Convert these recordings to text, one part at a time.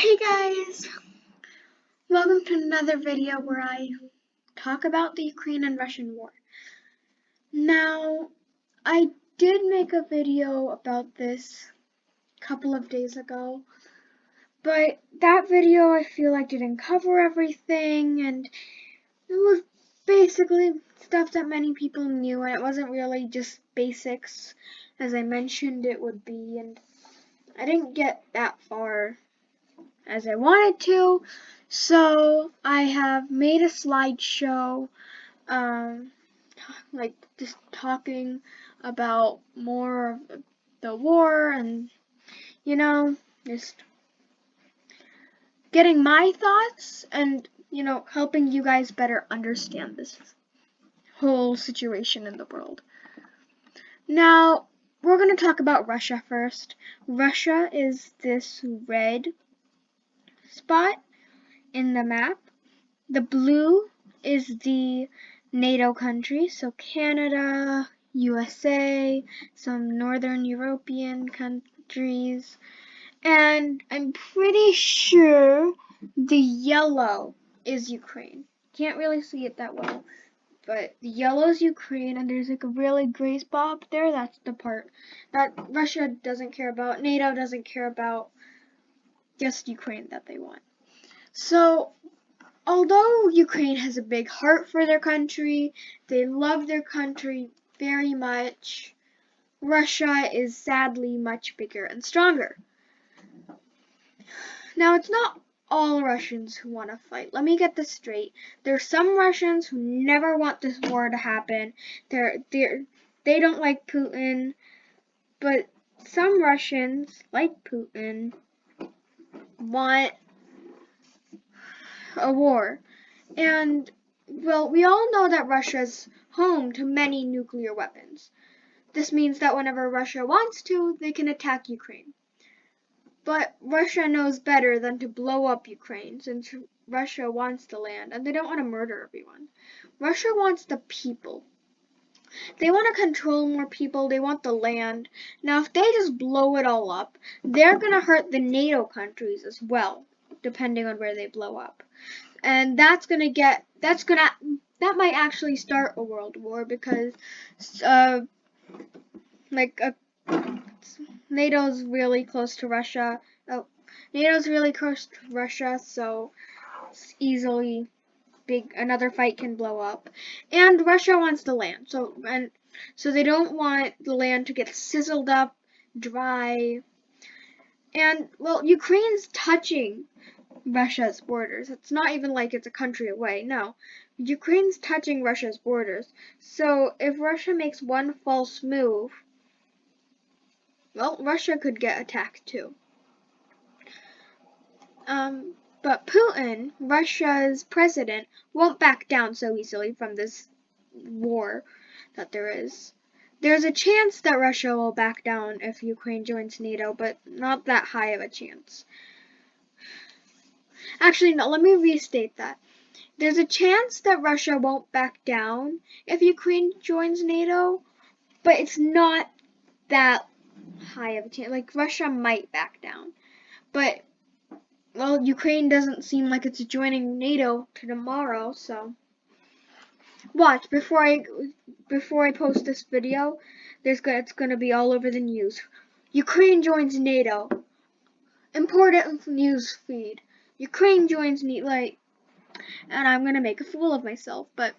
Hey guys, welcome to another video where I talk about the Ukraine and Russian war. Now, I did make a video about this a couple of days ago, but that video I feel like didn't cover everything, and it was basically stuff that many people knew, and it wasn't really just basics as I mentioned it would be, and I didn't get that far as I wanted to, so I have made a slideshow, like just talking about more of the war and, just getting my thoughts and, helping you guys better understand this whole situation in the world. Now, we're going to talk about Russia first. Russia is this red spot in the map. The blue is the NATO countries, so Canada, USA, some Northern European countries, and I'm pretty sure the yellow is Ukraine. Can't really see it that well, but the yellow is Ukraine, and there's like a really gray spot up there. That's the part that Russia doesn't care about, NATO doesn't care about, just Ukraine that they want. So, although Ukraine has a big heart for their country, they love their country very much, Russia is sadly much bigger and stronger. Now, it's not all Russians who want to fight. Let me get this straight. There are some Russians who never want this war to happen. They don't like Putin, but some Russians, like Putin, want a war. And, well, we all know that Russia's home to many nuclear weapons. This means that whenever Russia wants to, they can attack Ukraine. But Russia knows better than to blow up Ukraine, since Russia wants the land, and they don't want to murder everyone. Russia wants the people. They want to control more people, they want the land. Now, if they just blow it all up, they're going to hurt the NATO countries as well, depending on where they blow up. And that might actually start a world war, because NATO's really close to Russia. NATO's really close to Russia, so it's easily another fight can blow up. And Russia wants the land, so they don't want the land to get sizzled up, dry. And, well, Ukraine's touching Russia's borders. It's not even like it's a country away. No. Ukraine's touching Russia's borders. So if Russia makes one false move, well, Russia could get attacked too. But Putin, Russia's president, won't back down so easily from this war that there is. There's a chance that Russia will back down if Ukraine joins NATO, but not that high of a chance. Actually, no, let me restate that. There's a chance that Russia won't back down if Ukraine joins NATO, but it's not that high of a chance. Like, Russia might back down. But, well, Ukraine doesn't seem like it's joining NATO to tomorrow, so watch, before I post this video, it's gonna be all over the news. Ukraine joins NATO. Important news feed. Ukraine joins NATO, and I'm gonna make a fool of myself. But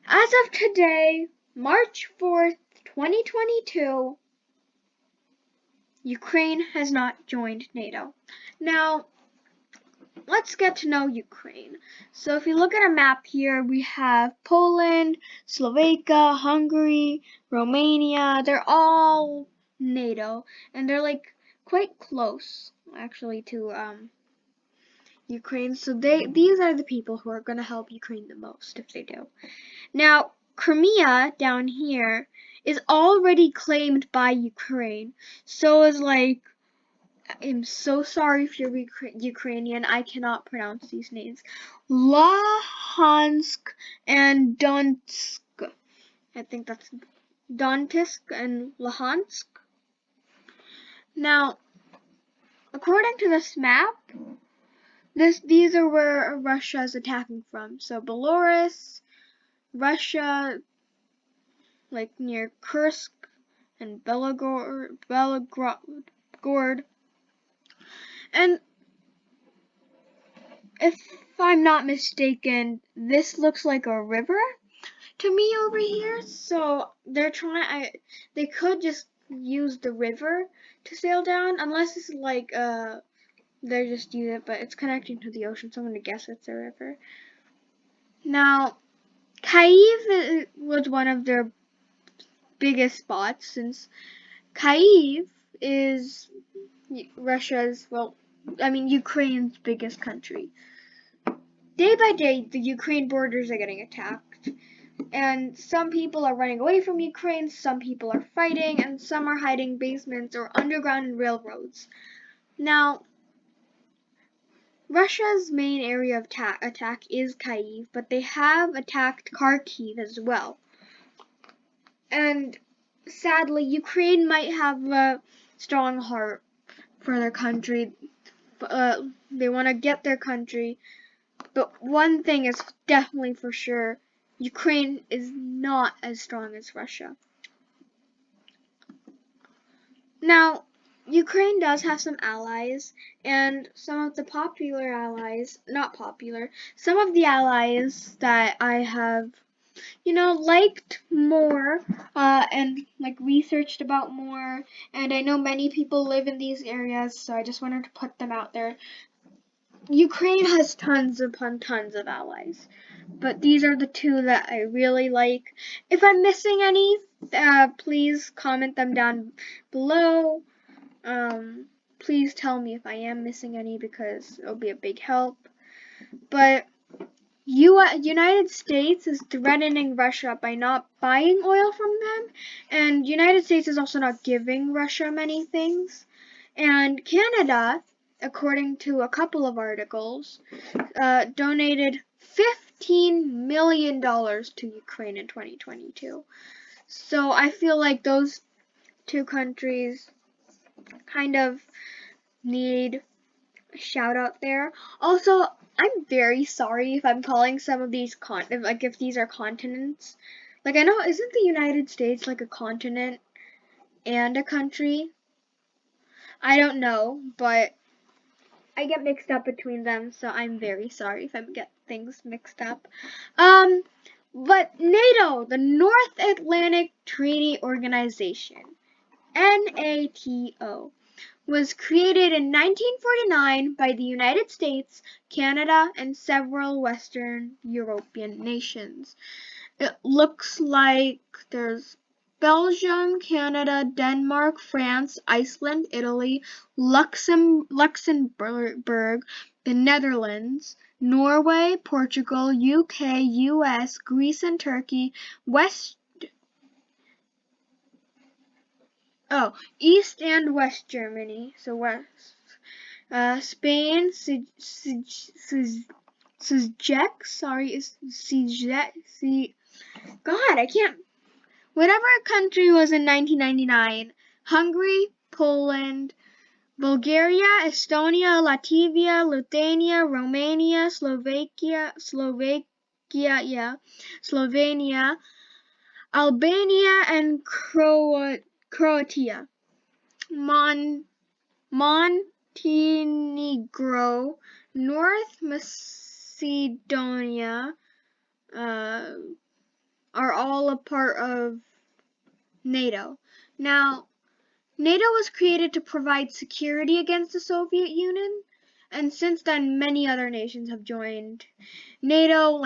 as of today, March 4th, 2022, Ukraine has not joined NATO. Now, let's get to know Ukraine. So if you look at a map here, we have Poland, Slovakia, Hungary, Romania. They're all NATO, and they're quite close actually to Ukraine. So these are the people who are going to help Ukraine the most if they do. Now, Crimea down here is already claimed by Ukraine. So is I'm so sorry if you're Ukrainian, I cannot pronounce these names. Luhansk and Donetsk. I think that's Donetsk and Luhansk. Now, according to this map, these are where Russia's attacking from. So Belarus, Russia, like near Kursk and Belgorod. And if I'm not mistaken, this looks like a river to me over here. So they could just use the river to sail down, unless it's like they just use it, but it's connecting to the ocean, so I'm gonna guess it's a river. Now, Kyiv was one of their biggest spots, since Kyiv is Ukraine's biggest country. Day by day, the Ukraine borders are getting attacked, and some people are running away from Ukraine, some people are fighting, and some are hiding in basements or underground railroads. Now, Russia's main area of attack is Kyiv, but they have attacked Kharkiv as well. And sadly, Ukraine might have a strong heart for their country. They want to get their country. But one thing is definitely for sure, Ukraine is not as strong as Russia. Now, Ukraine does have some allies, and some of the popular allies, some of the allies that I have, liked more, and researched about more, and I know many people live in these areas, so I just wanted to put them out there. Ukraine has tons upon tons of allies, but these are the two that I really like. If I'm missing any, please comment them down below. Please tell me if I am missing any, because it'll be a big help. But United States is threatening Russia by not buying oil from them, and United States is also not giving Russia many things. And Canada, according to a couple of articles, donated $15 million to Ukraine in 2022. So I feel like those two countries kind of need a shout out there. Also, I'm very sorry if I'm calling some of these if these are continents. I know, isn't the United States like a continent and a country? I don't know, but I get mixed up between them, so I'm very sorry if I get things mixed up. But NATO, the North Atlantic Treaty Organization, NATO, was created in 1949 by the United States, Canada, and several Western European nations. It looks like there's Belgium, Canada, Denmark, France, Iceland, Italy, Luxembourg, the Netherlands, Norway, Portugal, UK, US, Greece, and Turkey, East and West Germany, so West, Spain, God, I can't, whatever country was in 1999, Hungary, Poland, Bulgaria, Estonia, Latvia, Lithuania, Romania, Slovenia, Albania, and Croatia. Montenegro, North Macedonia, are all a part of NATO. Now, NATO was created to provide security against the Soviet Union, and since then many other nations have joined NATO.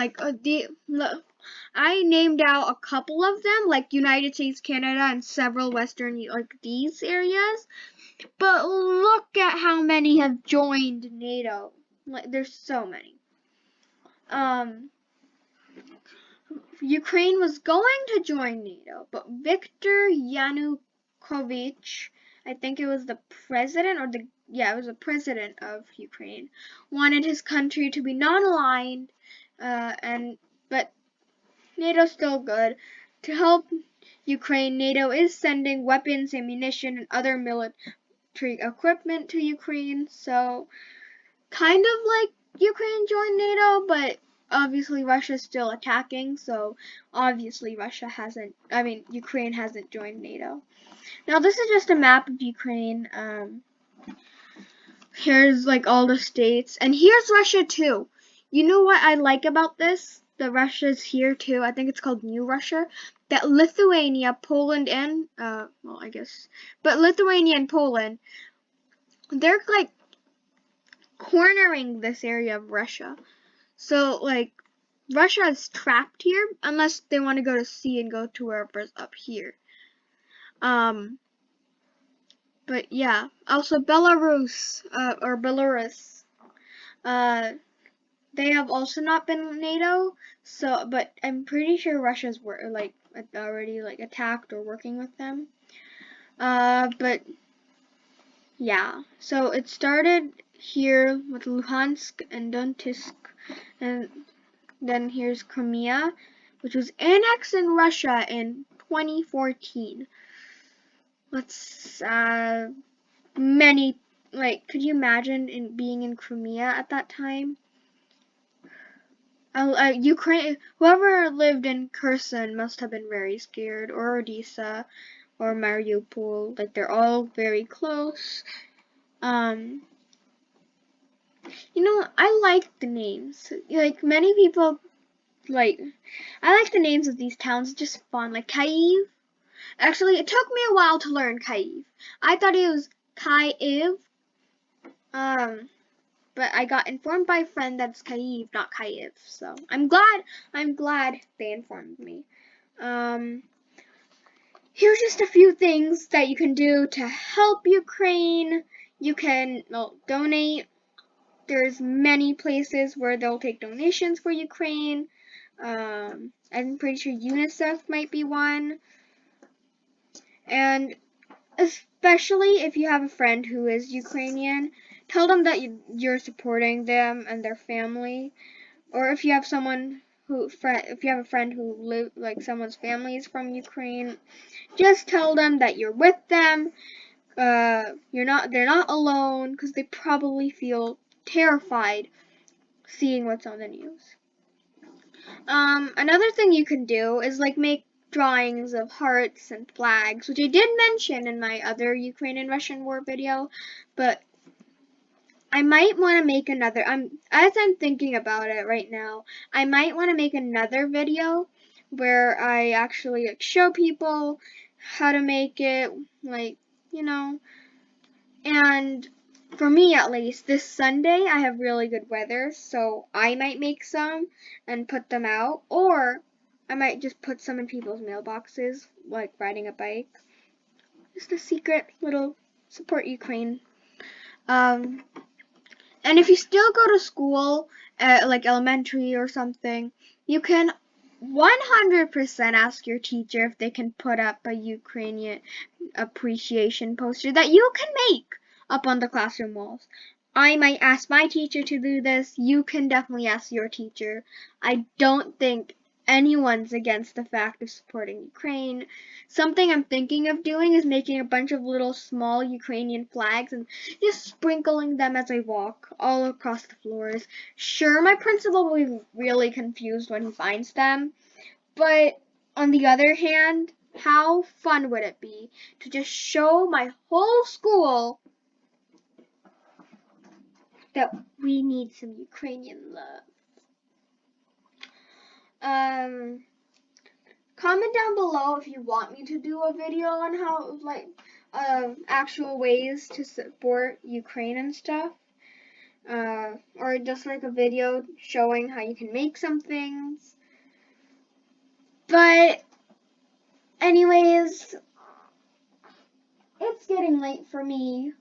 I named out a couple of them, like United States, Canada, and several Western, these areas. But look at how many have joined NATO. There's so many. Ukraine was going to join NATO, but Viktor Yanukovych, I think it was the president, it was the president of Ukraine, wanted his country to be non-aligned, but NATO's still good. To help Ukraine, NATO is sending weapons, ammunition, and other military equipment to Ukraine. So kind of like Ukraine joined NATO, but obviously Russia's still attacking. So obviously Ukraine hasn't joined NATO. Now this is just a map of Ukraine. Here's like all the states, and here's Russia too. You know what I like about this? The Russia's here too. I think it's called New Russia. That Lithuania, Poland, and but Lithuania and Poland, they're like cornering this area of Russia. So like Russia is trapped here unless they want to go to sea and go to wherever's up here. But yeah, also Belarus, they have also not been NATO. So, but I'm pretty sure Russia's already like attacked or working with them. But yeah, so it started here with Luhansk and Donetsk, and then here's Crimea, which was annexed in Russia in 2014. Could you imagine being in Crimea at that time? Ukraine, whoever lived in Kherson must have been very scared, or Odessa, or Mariupol. Like, they're all very close. I like the names. Like, many people, I like the names of these towns. It's just fun. Like, Kyiv. Actually, it took me a while to learn Kyiv. I thought it was Kyiv. But I got informed by a friend that's Kyiv, not Kyiv. So I'm glad they informed me. Here's just a few things that you can do to help Ukraine. You can donate. There's many places where they'll take donations for Ukraine. I'm pretty sure UNICEF might be one. And especially if you have a friend who is Ukrainian, tell them that you're supporting them and their family. Or if you have if you have a friend who someone's family is from Ukraine, just tell them that you're with them. They're not alone, because they probably feel terrified seeing what's on the news. Another thing you can do is make drawings of hearts and flags, which I did mention in my other Ukraine and Russian war video, but I might want to make another, as I'm thinking about it right now, I might want to make another video where I actually show people how to make it, and for me at least, this Sunday I have really good weather, so I might make some and put them out, or I might just put some in people's mailboxes, like riding a bike. Just a secret little support Ukraine. And if you still go to school, like elementary or something, you can 100% ask your teacher if they can put up a Ukrainian appreciation poster that you can make up on the classroom walls. I might ask my teacher to do this. You can definitely ask your teacher. I don't think anyone's against the fact of supporting Ukraine. Something I'm thinking of doing is making a bunch of little small Ukrainian flags and just sprinkling them as I walk all across the floors. Sure, my principal will be really confused when he finds them, but on the other hand, how fun would it be to just show my whole school that we need some Ukrainian love? Comment down below if you want me to do a video on how, actual ways to support Ukraine and stuff. Or just a video showing how you can make some things. But, anyways, it's getting late for me.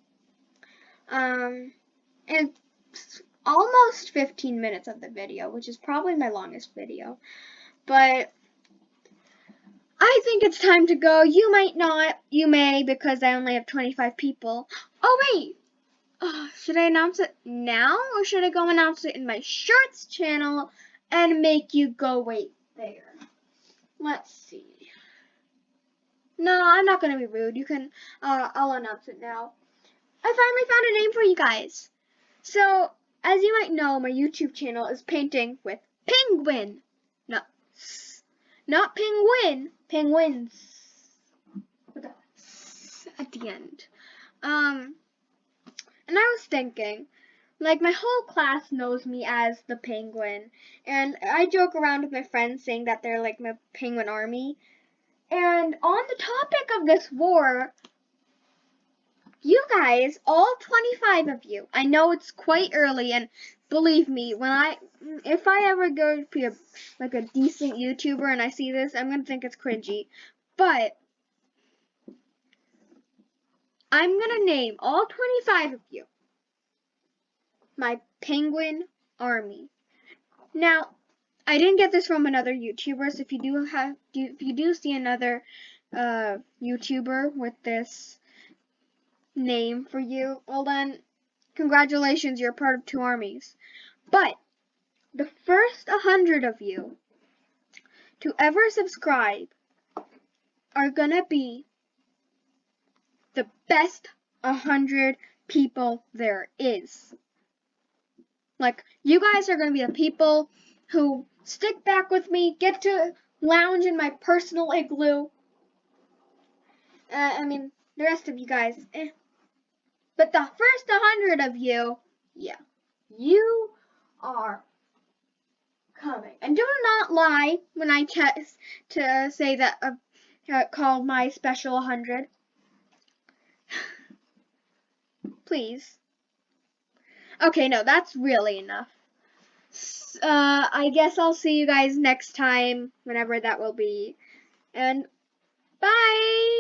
It's almost 15 minutes of the video, which is probably my longest video. But I think it's time to go. You might not. You may, because I only have 25 people. Oh, wait. Should I announce it now, or should I go announce it in my shorts channel and make you go wait there? Let's see. No, I'm not going to be rude. You can, I'll announce it now. I finally found a name for you guys. So, as you might know, my YouTube channel is painting with penguin. No, not penguin, penguins. With a S at the end. And I was thinking, like, my whole class knows me as the penguin, and I joke around with my friends saying that they're like my penguin army. And on the topic of this war, you guys, all 25 of you, I know it's quite early, and believe me, if I ever go to be a decent YouTuber and I see this, I'm gonna think it's cringy. But I'm gonna name all 25 of you my penguin army. Now, I didn't get this from another YouTuber, so if you do see another YouTuber with this name for you, well then, congratulations, you're part of two armies. But the first 100 of you to ever subscribe are gonna be the best 100 people there is. Like, you guys are gonna be the people who stick back with me, get to lounge in my personal igloo. I mean, the rest of you guys, eh. But the first 100 of you, yeah, you are coming. And do not lie when I test to say that call my special 100. Please. Okay, no, that's really enough. I guess I'll see you guys next time, whenever that will be. And bye!